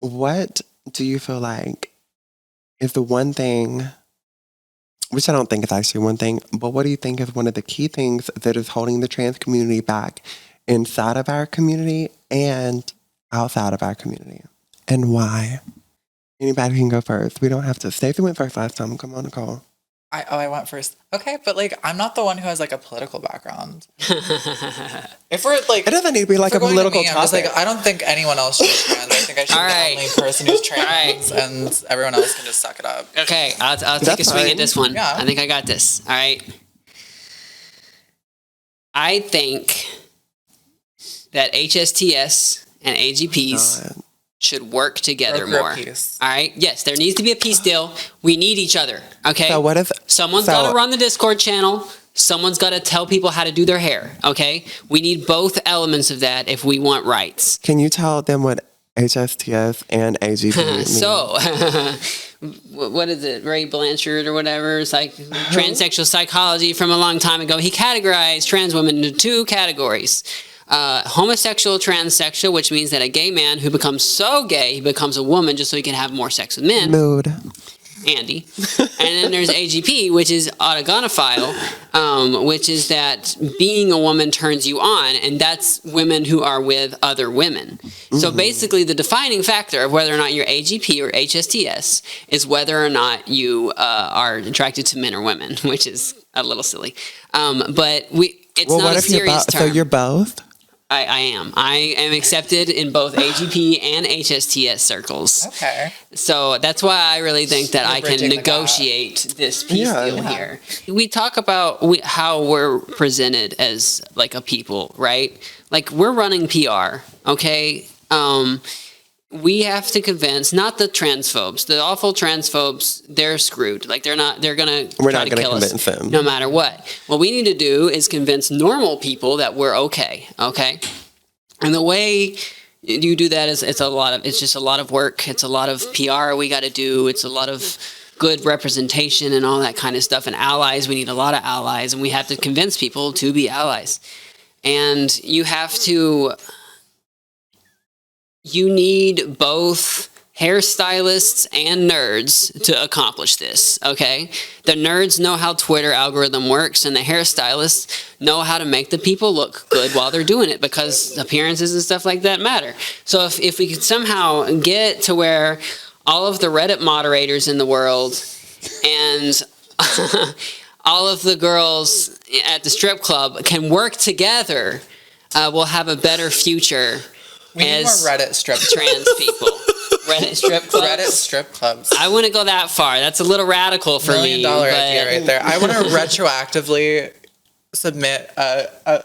what do you feel like is the one thing, which I don't think is actually one thing, but what do you think is one of the key things that is holding the trans community back inside of our community and outside of our community? And why? Anybody can go first. We don't have to. Stacy went first last time. Come on, Nicole. I went first. Okay, but like I'm not the one who has like a political background. If we're like, it doesn't need to be like a political topic. I'm just like, I don't think anyone else should be trans. I think I should be the only person who's trans, and everyone else can just suck it up. Okay, I'll take a swing at this one. Yeah. I think I got this. All right. I think that HSTS and AGPs should work together more. All right. Yes, there needs to be a peace deal. We need each other. Okay. So what if someone's got to run the Discord channel? Someone's got to tell people how to do their hair. Okay. We need both elements of that if we want rights. Can you tell them what HSTS and AGP mean? So, what is it? Ray Blanchard or whatever. It's like transsexual psychology from a long time ago. He categorized trans women into two categories. Homosexual transsexual, which means that a gay man who becomes so gay, he becomes a woman just so he can have more sex with men. Mood. Andy. And then there's AGP, which is autogonophile, which is that being a woman turns you on, and that's women who are with other women. Mm-hmm. So basically the defining factor of whether or not you're AGP or HSTS is whether or not you are attracted to men or women, which is a little silly. But it's not a serious term. So you're both? I am. I am accepted in both AGP and HSTS circles. Okay. So that's why I really think that I can negotiate this peace deal here. We talk about how we're presented as like a people, right? Like we're running PR, okay? We have to convince, not the transphobes, the awful transphobes, they're screwed. Like we're not going to kill us them. No matter what. What we need to do is convince normal people that we're okay. And the way you do that is it's just a lot of work. It's a lot of PR we got to do. It's a lot of good representation and all that kind of stuff. And allies, we need a lot of allies, and we have to convince people to be allies. And you need both hairstylists and nerds to accomplish this, okay? The nerds know how Twitter algorithm works, and the hairstylists know how to make the people look good while they're doing it, because appearances and stuff like that matter. So if we could somehow get to where all of the Reddit moderators in the world and all of the girls at the strip club can work together, we'll have a better future. We need more Reddit strip trans people. Reddit strip clubs. Reddit strip clubs. I wouldn't go that far. That's a little radical for me. $1 million idea right there. I want to retroactively submit a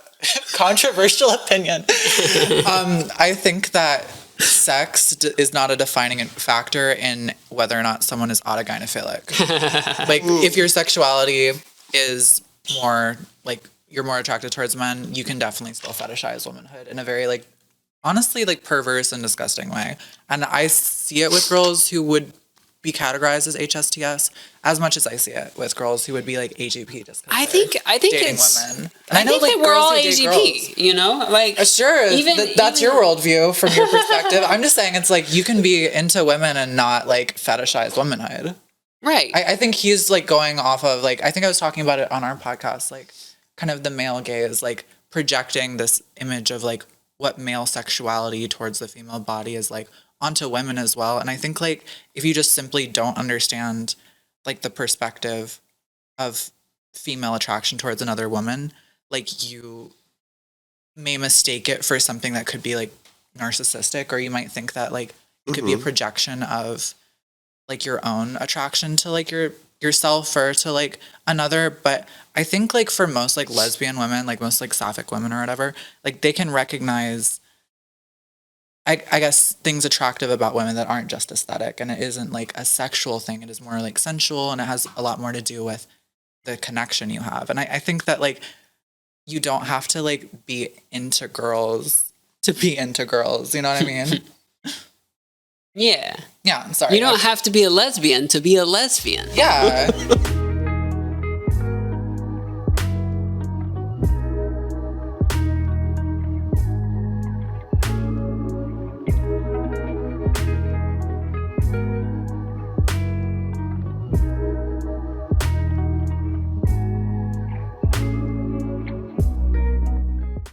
controversial opinion. I think that sex is not a defining factor in whether or not someone is autogynephilic. Like, if your sexuality is more, like, you're more attracted towards men, you can definitely still fetishize womanhood in a very, like, honestly, like, perverse and disgusting way. And I see it with girls who would be categorized as HSTS as much as I see it with girls who would be like AGP. Just I think dating it's women. And I know, like, we're all AGP, you know, like sure. That's your worldview from your perspective. I'm just saying it's like you can be into women and not like fetishize womanhood. Right. I think he's like going off of like, I think I was talking about it on our podcast, like kind of the male gaze, like projecting this image of like what male sexuality towards the female body is like onto women as well. And I think like if you just simply don't understand like the perspective of female attraction towards another woman, like you may mistake it for something that could be like narcissistic, or you might think that like it could be a projection of like your own attraction to like yourself or to like another. But I think like for most like lesbian women, like most like sapphic women or whatever, like they can recognize I guess things attractive about women that aren't just aesthetic, and it isn't like a sexual thing. It is more like sensual, and it has a lot more to do with the connection you have. And I think that like you don't have to like be into girls to be into girls. You know what I mean? Yeah. Yeah, I'm sorry. You don't have to be a lesbian to be a lesbian. Yeah.